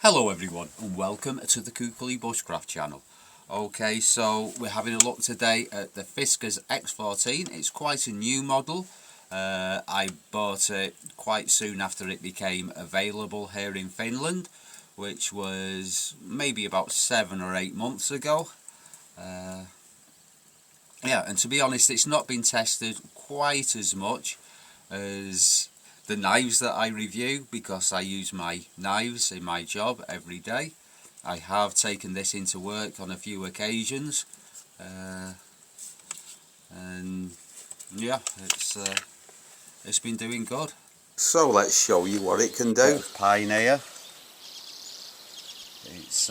Hello everyone and welcome to the Kukulli Bushcraft channel. Okay, so we're having a look today at the Fiskars X14. It's quite a new model. I bought it quite soon after it became available here in Finland, which was maybe about 7 or 8 months ago. Yeah, and to be honest, it's not been tested quite as much as the knives that I review, because I use my knives in my job every day. I have taken this into work on a few occasions, and yeah, it's been doing good. So let's show you what it can do. Pioneer. It's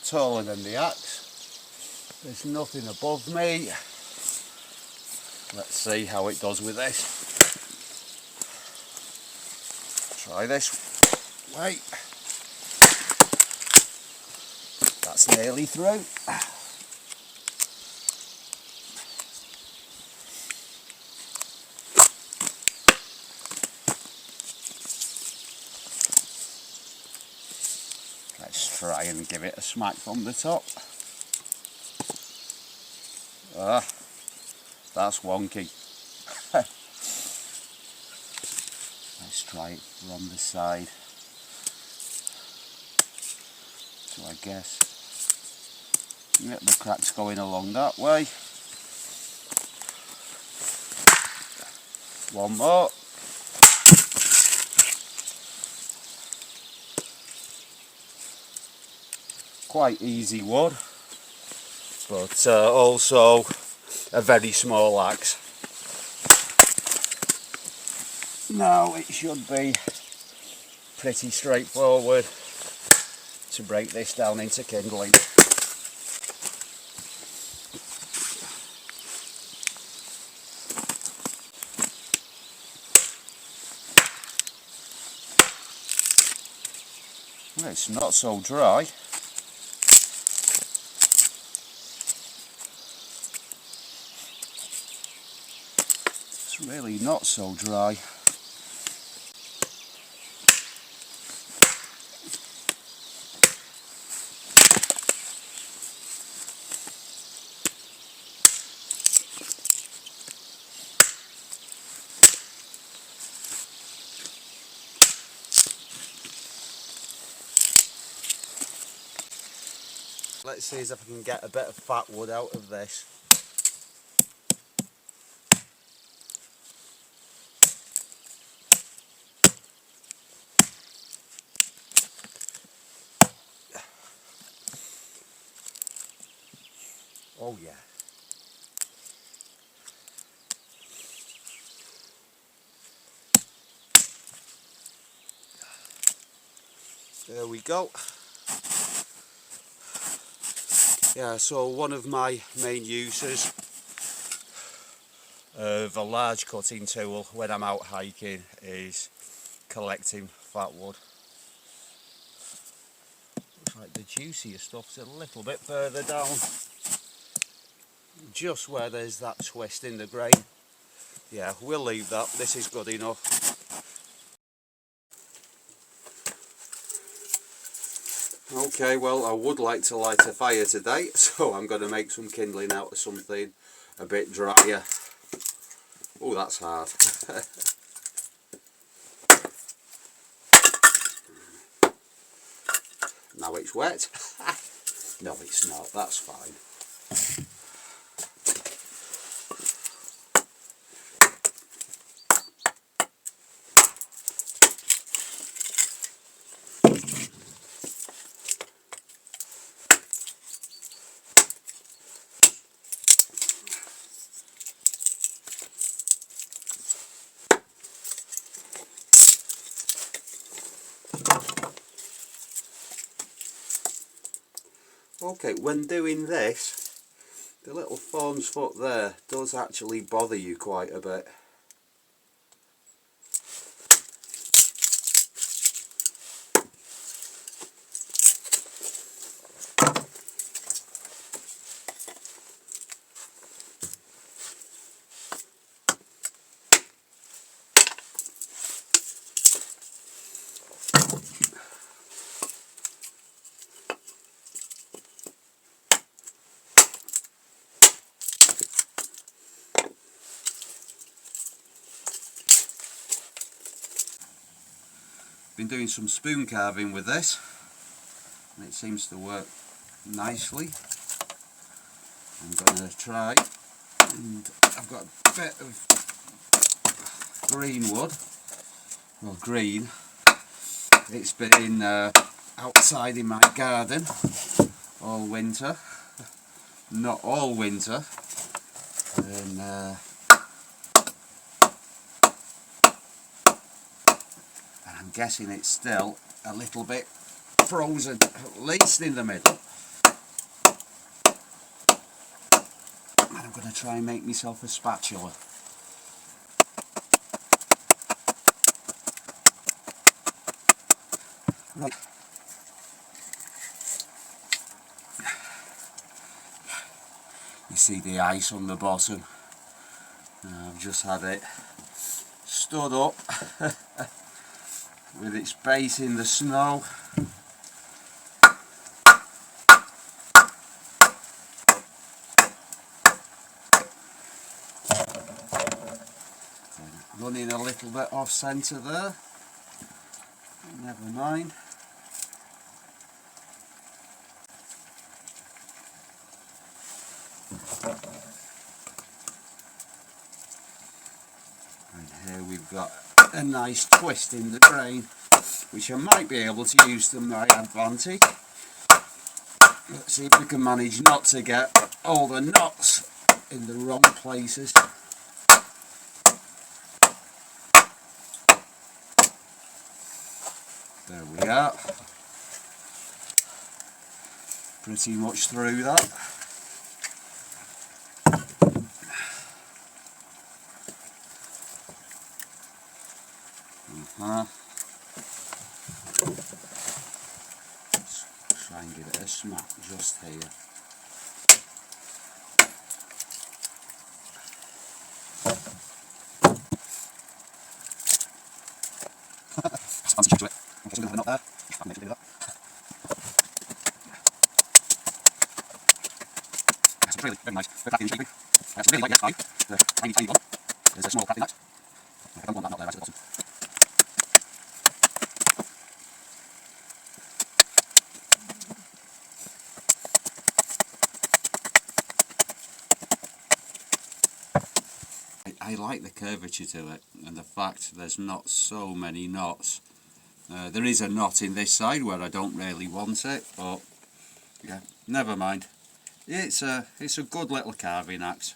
taller than the axe. There's nothing above me. Let's see how it does with this. Try this. Wait. That's nearly through. Let's try and give it a smack from the top. Ah, that's wonky. Let's try it from the side. So I guess, yep, the crack's going along that way. One more. Quite easy wood, but also a very small axe. Now it should be pretty straightforward to break this down into kindling. Well, it's not so dry. It's really not so dry. Let's see if I can get a bit of fat wood out of this. Oh yeah. There we go. Yeah, so one of my main uses of a large cutting tool when I'm out hiking is collecting fat wood. Looks like the juicier stuff's a little bit further down, just where there's that twist in the grain. Yeah, we'll leave that. This is good enough. Okay, well, I would like to light a fire today, so I'm going to make some kindling out of something a bit drier. Oh, that's hard. Now it's wet. No, it's not. That's fine. Okay, when doing this, the little fawn's foot there does actually bother you quite a bit. been doing some spoon carving with this, and it seems to work nicely. I'm going to try, and I've got a bit of green wood, well, green. It's been outside in my garden all winter, not all winter, and I'm guessing it's still a little bit frozen, at least in the middle. And I'm going to try and make myself a spatula. Right. You see the ice on the bottom. I've just had it stood up with its base in the snow. Running a little bit off centre there. Never mind. And here we've got a nice twist in the grain, which I might be able to use to my advantage. Let's see if we can manage not to get all the knots in the wrong places. There we are. Pretty much through that. Let's try and give it a smack just here. Fancy to it. Okay, so we're going to have a knot there. I'll make a bit of that. That's really very nice. Very cracking shaping. That's really like the X5, the tiny one. There's a small crack in that. I don't want that knot there right at the bottom. I like the curvature to it, and the fact there's not so many knots. There is a knot in this side where I don't really want it, but yeah, never mind. It's a good little carving axe.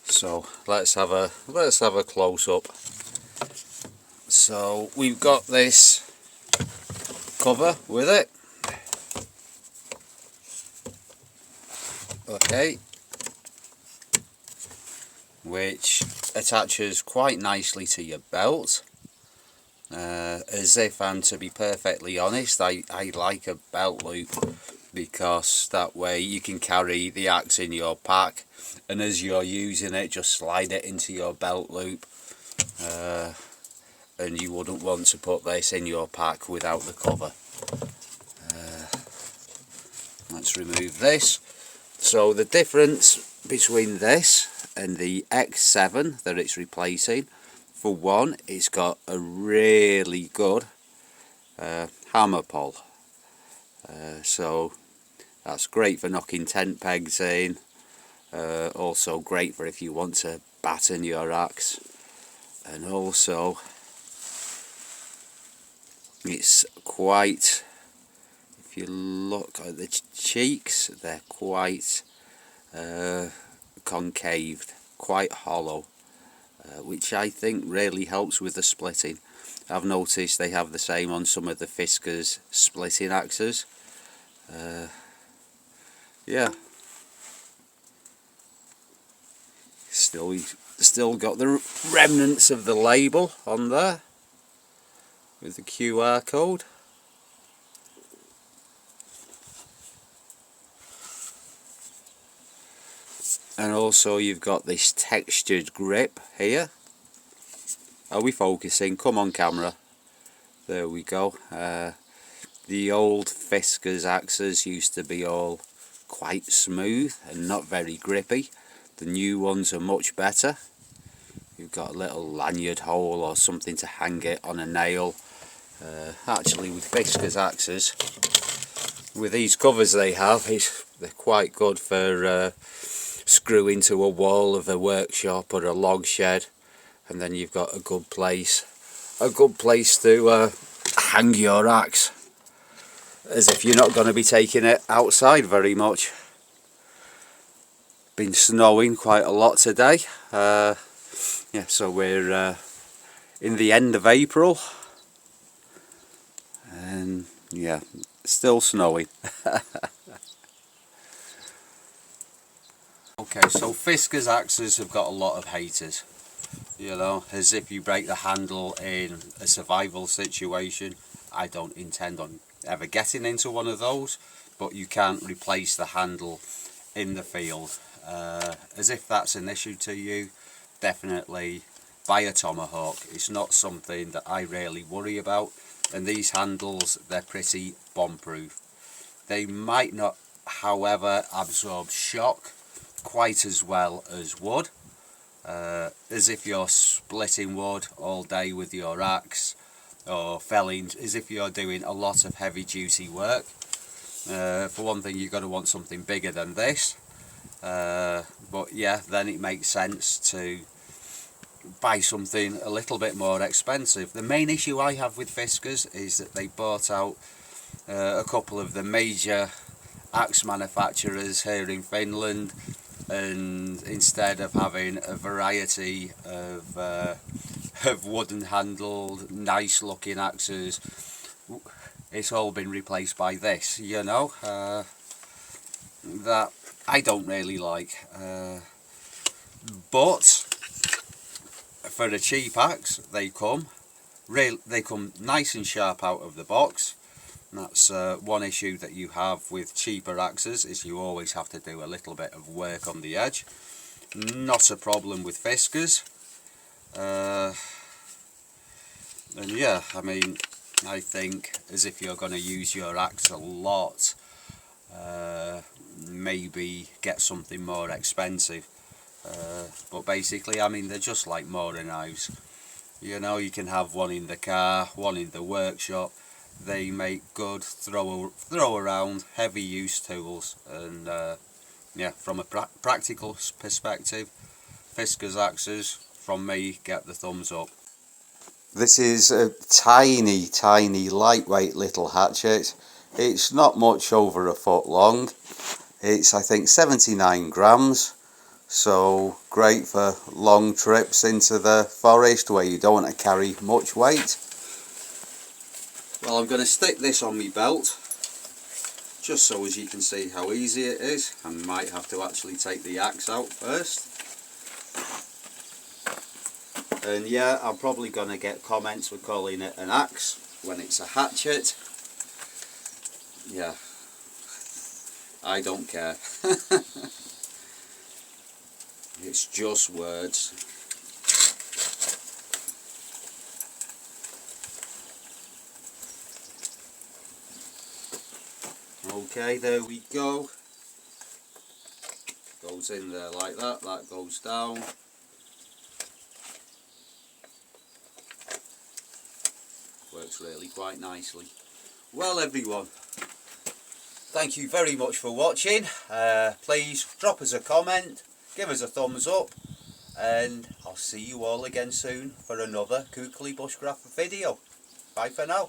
So let's have a close up. So we've got this cover with it. Okay, which attaches quite nicely to your belt. As if I'm to be perfectly honest, I like a belt loop, because that way you can carry the axe in your pack, and as you're using it, just slide it into your belt loop. And you wouldn't want to put this in your pack without the cover. Let's remove this. So the difference between this and the X7 that it's replacing, for one, it's got a really good hammer pull. So that's great for knocking tent pegs in. Also great for if you want to batten your axe. And also it's quite, if you look at the cheeks, they're quite concaved, quite hollow, which I think really helps with the splitting. I've noticed they have the same on some of the Fiskars splitting axes. Yeah, still got the remnants of the label on there with the QR code. And also you've got this textured grip here. Are we focusing? Come on camera. There we go. The old Fiskars axes used to be all quite smooth and not very grippy. The new ones are much better. You've got a little lanyard hole or something to hang it on a nail. Actually, with Fiskars axes, with these covers they have, they're quite good for screwing to a wall of a workshop or a log shed, and then you've got a good place to hang your axe, as if you're not going to be taking it outside very much. Been snowing quite a lot today. Yeah, so we're in the end of April, and yeah, still snowing. Okay, so Fiskars axes have got a lot of haters, you know, as if you break the handle in a survival situation. I don't intend on ever getting into one of those, but you can't replace the handle in the field. As if that's an issue to you, definitely buy a tomahawk. It's not something that I really worry about, and these handles, they're pretty bomb proof. They might not, however, absorb shock quite as well as wood, as if you're splitting wood all day with your axe, or felling, as if you're doing a lot of heavy duty work. For one thing, you've got to want something bigger than this, but yeah, then it makes sense to buy something a little bit more expensive. The main issue I have with Fiskars is that they bought out a couple of the major axe manufacturers here in Finland, and instead of having a variety of wooden handled nice looking axes, it's all been replaced by this, you know, that I don't really like. But for a cheap axe, they come nice and sharp out of the box. And that's one issue that you have with cheaper axes, is you always have to do a little bit of work on the edge. Not a problem with Fiskars. And yeah, I mean, I think as if you're going to use your axe a lot, maybe get something more expensive. But basically, I mean, they're just like motor knives. You know, you can have one in the car, one in the workshop. They make good throw around heavy use tools, and yeah, from a practical perspective, Fiskars axes from me get the thumbs up. This is a tiny lightweight little hatchet. It's not much over a foot long. It's, I think, 79 grams. So great for long trips into the forest where you don't want to carry much weight. Well, I'm going to stick this on my belt, just so as you can see how easy it is. I might have to actually take the axe out first. And yeah, I'm probably going to get comments for calling it an axe when it's a hatchet. Yeah, I don't care. It's just words. Okay, there we go. Goes in there like that, that goes down. Works really quite nicely. Well everyone, thank you very much for watching. Please drop us a comment, give us a thumbs up, and I'll see you all again soon for another Kukli Bushcraft video. Bye for now.